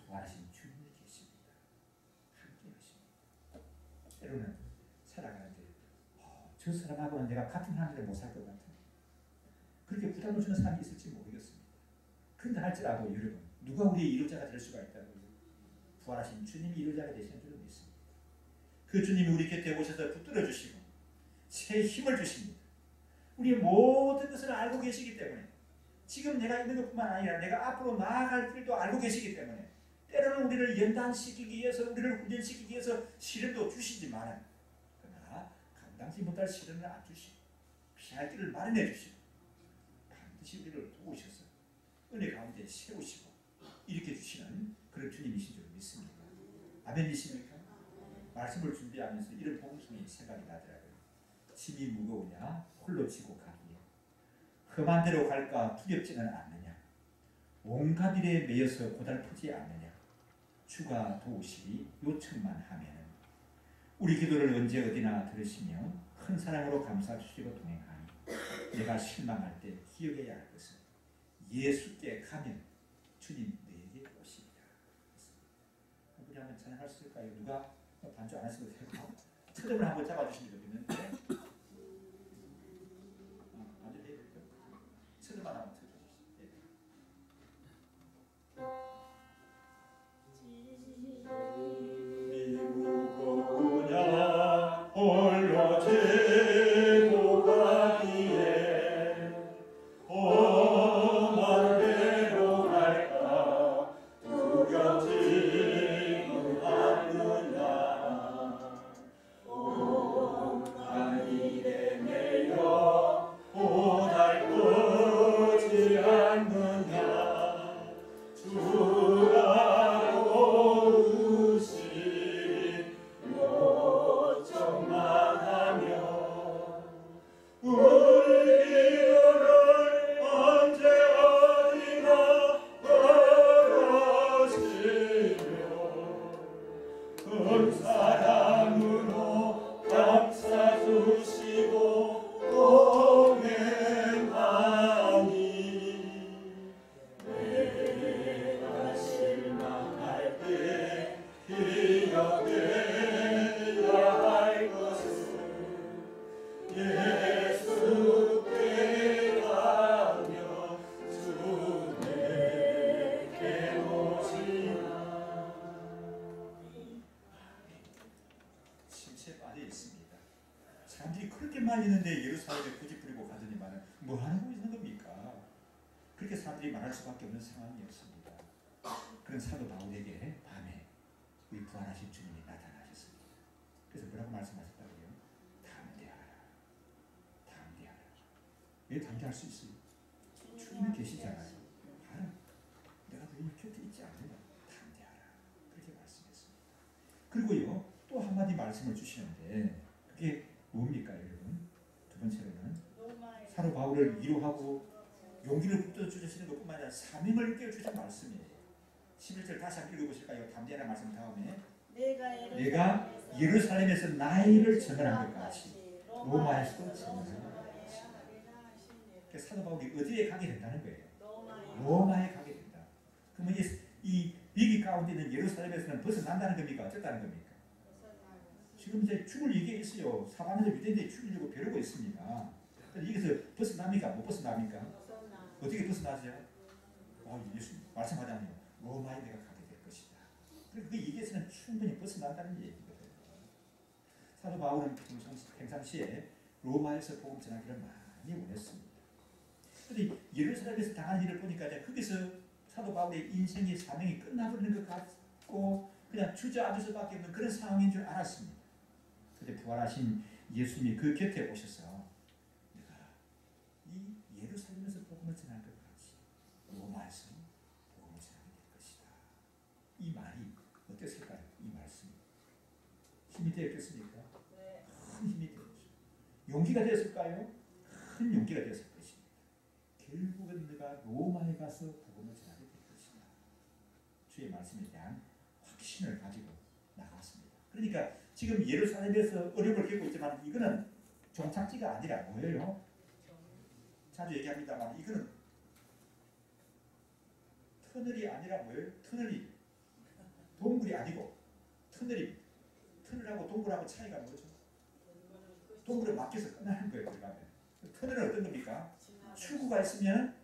[SPEAKER 1] 부활하신 주님이 계십니다. 함께 하십니다. 때로는 살아가는데 저 사람하고는 내가 같은 하늘에 못 살 것 같은 그렇게 부담을 주는 사람이 있을지 모르겠습니다. 그런데 할지라도 여러분 누가 우리의 이루자가 될 수가 있다고요? 부활하신 주님이 이루자가 되시는 줄을 믿습니다. 그 주님이 우리 곁에 오셔서 붙들어 주시고 새 힘을 주십니다. 우리의 모든 것을 알고 계시기 때문에 지금 내가 있는 것뿐만 아니라 내가 앞으로 나아갈 길도 알고 계시기 때문에 때로는 우리를 연단시키기 위해서 우리를 훈련시키기 위해서 시련도 주시지만 그러나 감당치 못할 시련을 안 주시고 피할 길을 마련해 주시고 반드시 우리를 도우셔서 은혜 가운데 세우시고 일으켜 주시는 그런 주님이신 줄 믿습니다. 아멘이십니까? 말씀을 준비하면서 이런 복음성이 생각이 나더라고요. 짐이 무거우냐 홀로 지고 가기에 험한 데로 갈까 두렵지는 않느냐 온갖 일에 매여서 고달프지 않느냐 주가 도우시리 요청만 하면 우리 기도를 언제 어디나 들으시며 큰 사랑으로 감사 주시고 동행하니 내가 실망할 때 기억해야 할 것은 예수께 가면 주님 내게 오십니다. 우리 한번 찬양할 수 있을까요? 누가 반주 안 하셔도 되고 초점을 한번 잡아주시면 좋겠는데 반주 해야 될까요? 초점만 한번 쳐주십시오. 짐이 무거우냐 홀로 지고 가기에 험한 데로 갈까 두렵지는 않느냐 온갖 일에 매여 고달프지 않느냐 주가 도우시 요청만 하며 우리 기도를 언제 어디나 들으시며 큰 사랑으로 감싸 주시고 동행하니 내가 실망할 때 기억해야 할 것은 예수께 가며 주 내게 오시나. 침체에 빠져 있습니다. 사람들이 그렇게 말리는데 예루살렘에 굳이 뿌리고 가더니만 뭐 하고 있는 겁니까? 그렇게 사람들이 말할 수밖에 없는 상황이었습니다. 그런 사도 바울에게 밤에 우리 부활하신 주님이 나타나셨습니다. 그래서 뭐라고 말씀하셨다고요? 담대하라. 담대하라. 왜 담대할 수 있어요? 주님이 계시잖아요. 알아. 내가 너희 곁에 있지 않느냐. 담대하라. 그렇게 말씀했습니다. 그리고요 또 한마디 말씀을 주시는데 그게 뭡니까 여러분? 두 번째로는 사도 바울을 위로하고 용기를 북돋주시는 것뿐만 아니라 사명을 깨워주신 말씀이에요. 11절 다시 한번 읽어보실까요? 담대하라 말씀 다음에 내가 예루살렘에서 나이를 증언한 것 같이 로마에서도 증언한 것 같이. 그래서 사도 바울이 어디에 가게 된다는 거예요? 로마에 가게 된다. 그러면 이 위기 가운데 있는 예루살렘에서는 벗어난다는 겁니까? 어쨌다는 겁니까? 지금 이제 죽을 얘기가 있어요. 사방에서 유대인들이 죽이려고 벼르고 있습니다. 여기서 벗어납니까? 못 벗어납니까? 어떻게 벗어나죠? 예수 말씀하자면 로마에 내가 가게 될 것이다. 그 얘기에서는 충분히 벗어난다는 얘기거든요. 사도 바울은 평상시에 로마에서 복음 전하기를 많이 원했습니다. 그런데 예루살렘에서 당한 일을 보니까 거기서 사도 바울의 인생의 사명이 끝나버리는 것 같고 그냥 주저앉을 수밖에 없는 그런 상황인 줄 알았습니다. 그런데 부활하신 예수님이 그 곁에 오셔서 내가 이 예루살렘에서 복음을 전할 것 같이 로마에서 복음을 전하게 될 것이다. 이 말이 어땠을까요? 이 말씀이 힘이 되었겠습니까? 큰 힘이 되었죠. 용기가 되었을까요? 큰 용기가 되었을 것입니다. 결국은 내가 로마에 가서 복음을 전하게 될 것이다. 주의 말씀에 대한 확신을 가지고 나갔습니다. 그러니까 지금 예루살렘에서 어려움을 겪고 있지만 이거는 종착지가 아니라 뭐예요? 자주 얘기합니다만 이거는 터널이 아니라 뭐예요? 터널이 동굴이 아니고 터널입니다. 터널하고 동굴하고 차이가 뭐죠? 동굴에 막혀서 끝나는 거예요. 들어가면. 터널은 어떤 겁니까? 출구가 있으면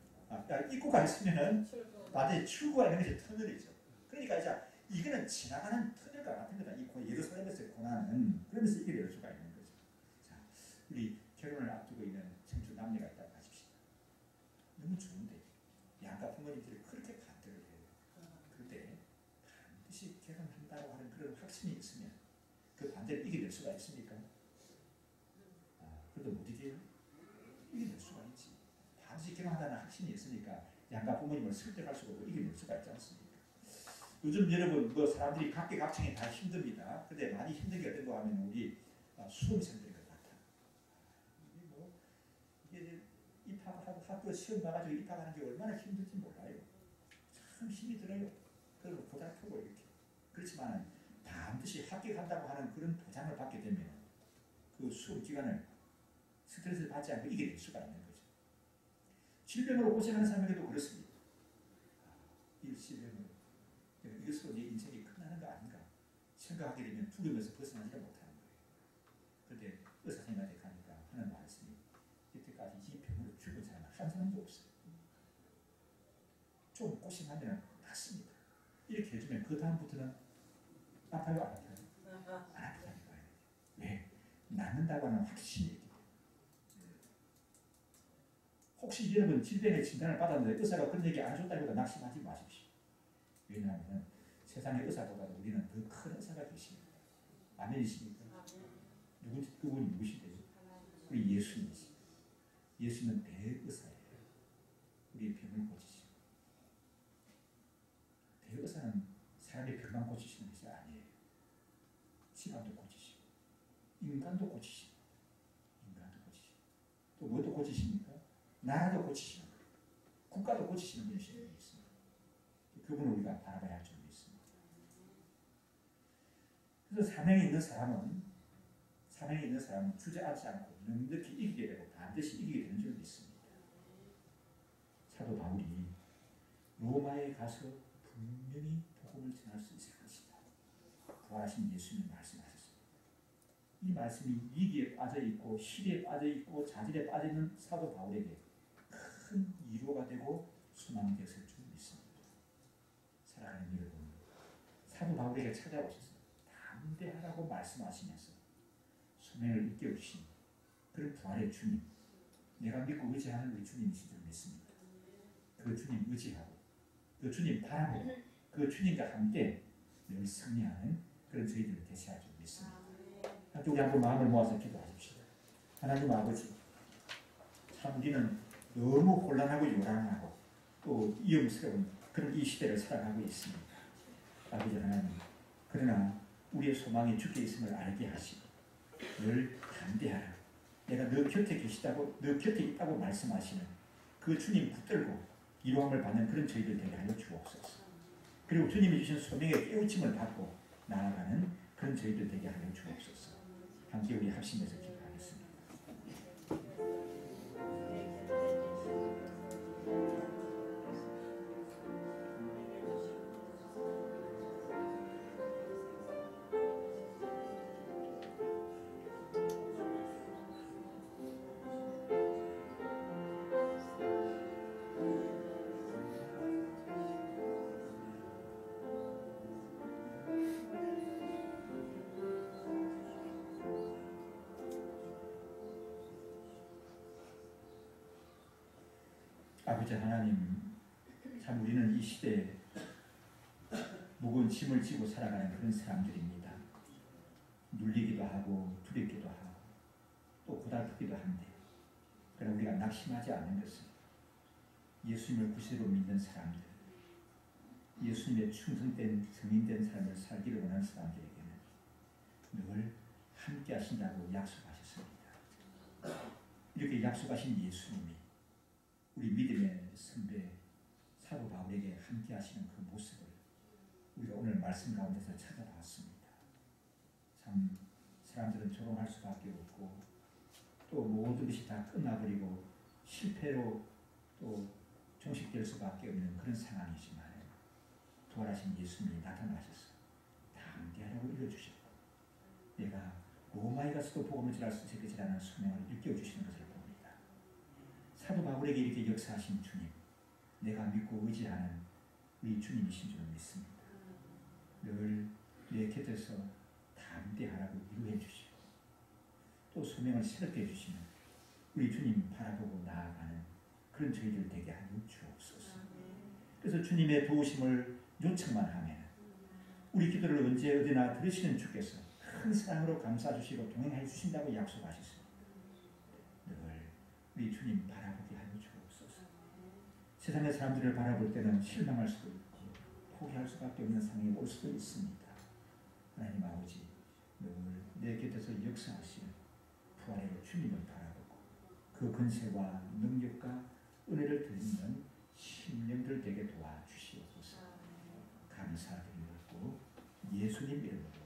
[SPEAKER 1] 입구가 있으면 나중에 출구가 있는 것이 터널이죠. 그러니까 이제 이거는 지나가는 터널과 같은 거다. 이 예루살렘에서의 고난은 그러면서 이겨낼 수가 있는 거죠. 자, 우리 결혼을 앞두고 있는 청춘 남녀가 있다고 하십시다. 너무 좋은데 양가 부모님들이 그렇게 반대를 해요. 그런데 반드시 결혼한다고 하는 그런 확신이 있으면 그 반대를 이겨낼 수가 있습니까? 그래도 못 이겨요? 이겨낼 수가 있지. 반드시 결혼한다는 확신이 있으니까 양가 부모님을 설득할 수가 없고 이겨낼 수가 있지 않습니까? 요즘 여러분 뭐 사람들이 각계각층이 다 힘듭니다. 근데 많이 힘든 게 어떤 거 하면 우리 수험생들인 것 같아. 이게 입학하고 학교 시험 봐가지고 입학하는 게 얼마나 힘들지 몰라요. 참 힘이 들어요. 그리고 고달프고 이렇게. 그렇지만 반드시 합격한다고 하는 그런 보장을 받게 되면 그 수험 기간을 스트레스를 받지 않고 이겨낼 수가 있는 거죠. 질병으로 고생하는 사람에게도 그렇습니다. 이 질병으로 이것으로 내 인생이 끝나는 거 아닌가 생각하게 되면 두려움에서 벗어나지 못하는 거예요. 그런데 의사 선생님한테 가니까 하는 말씀이 이때까지 이 병으로 죽은 사람은 한 사람도 없어요. 좀 고생하면 낫습니다. 이렇게 해주면 그 다음부터는 아파요? 안 아파요? 안 아프다니까요. 왜? 낫는다고 하는 확신이 있기 때문에. 혹시 여러분 질병의 진단을 받았는데 의사가 그런 얘기 안 해줬다고 해도 낙심하지 마십시오. 왜냐하면 세상의 의사보다도 우리는 더 큰 의사가 계십니다. 아멘이십니까? 그분이 누구신데요? 우리 예수님이십니다. 예수는 대의사예요. 우리의 병을 고치시고. 대의사는 사람의 병만 고치시는 것이 아니에요. 집안도 고치시고 인간도 고치시고 인간도 고치시고 또 뭐도 고치십니까? 나라도 고치시는 거예요. 국가도 고치시는 분이 있습니다. 그분을 우리가 바라봐야 할 점이 있습니다. 그래서 사명이 있는 사람은 주저앉지 않고 넉넉히 이기게 되고 반드시 이기게 되는 줄을 믿습니다. 사도 바울이 로마에 가서 분명히 복음을 전할 수 있을 것이다. 부활하신 예수님이 말씀하셨습니다. 이 말씀이 위기에 빠져있고 시리에 빠져있고 자질에 빠져있는 사도 바울에게 큰 위로가 되고 소망이 되었을 줄 믿습니다. 사랑하는 여러분, 사도 바울에게 찾아오셔서 담대하라고 말씀하시면서 소명을 일깨우신 그런 부활의 주님, 내가 믿고 의지하는 우리 주님이신 줄 믿습니다. 그 주님 의지하고 그 주님 바라보고 그 주님과 함께 늘 승리하는 그런 저희들을 되셔야 줄 믿습니다. 우리 한번 마음을 모아서 기도하십시오. 하나님 아버지, 참 우리는 너무 혼란하고 요란하고 또 위험스러운 그런 이 시대를 살아가고 있습니다. 아버지 하나님, 그러나 우리의 소망이 주께 있음을 알게 하시고 늘 담대하라. 내가 너 곁에 계시다고, 너 곁에 있다고 말씀하시는 그 주님 붙들고 이루함을 받는 그런 저희들 되게 하여 주옵소서. 그리고 주님이 주신 소명의 깨우침을 받고 나아가는 그런 저희들 되게 하여 주옵소서. 함께 우리 합심해서 기도하겠습니다. 아버지 하나님, 참 우리는 이 시대에 무거운 짐을 지고 살아가는 그런 사람들입니다. 눌리기도 하고 두렵기도 하고 또 고달프기도 한데, 그러나 우리가 낙심하지 않는 것은 예수님을 구세로 믿는 사람들, 예수님의 충성된 증인된 삶을 살기를 원하는 사람들에게는 늘 함께 하신다고 약속하셨습니다. 이렇게 약속하신 예수님이 우리 믿음의 선배 사도 바울에게 함께 하시는 그 모습을 우리가 오늘 말씀 가운데서 찾아봤습니다. 참 사람들은 조롱할 수밖에 없고 또 모든 것이 다 끝나버리고 실패로 또 종식될 수밖에 없는 그런 상황이지만 부활하신 예수님이 나타나셔서 담대하라고 일러주셨고, 내가 로마에 가서도 복음을 전할 수 있을 것이라는 소명을 일깨워주시는 것을 봅니다. 사도 바울에게 이렇게 역사하신 주님, 내가 믿고 의지하는 우리 주님이신 줄 믿습니다. 늘 내 곁에서 담대하라고 위로해 주시고 또 소명을 새롭게 해주시는 우리 주님 바라보고 나아가는 그런 저희들 되게 하여 주옵소서. 그래서 주님의 도우심을 요청만 하면 우리 기도를 언제 어디나 들으시는 주께서 큰 사랑으로 감싸주시고 동행해 주신다고 약속하셨습니다. 늘 우리 주님 바라보게 하여 주옵소서. 세상의 사람들을 바라볼 때는 실망할 수도 있고 포기할 수밖에 없는 상황이 올 수도 있습니다. 하나님 아버지, 늘 내 곁에서 역사하시는 부활의 주님을 바라보고 그 근세와 능력과 은혜를 드리는 심령들 되게 도와주시옵소서. 감사드리고 예수님 이름으로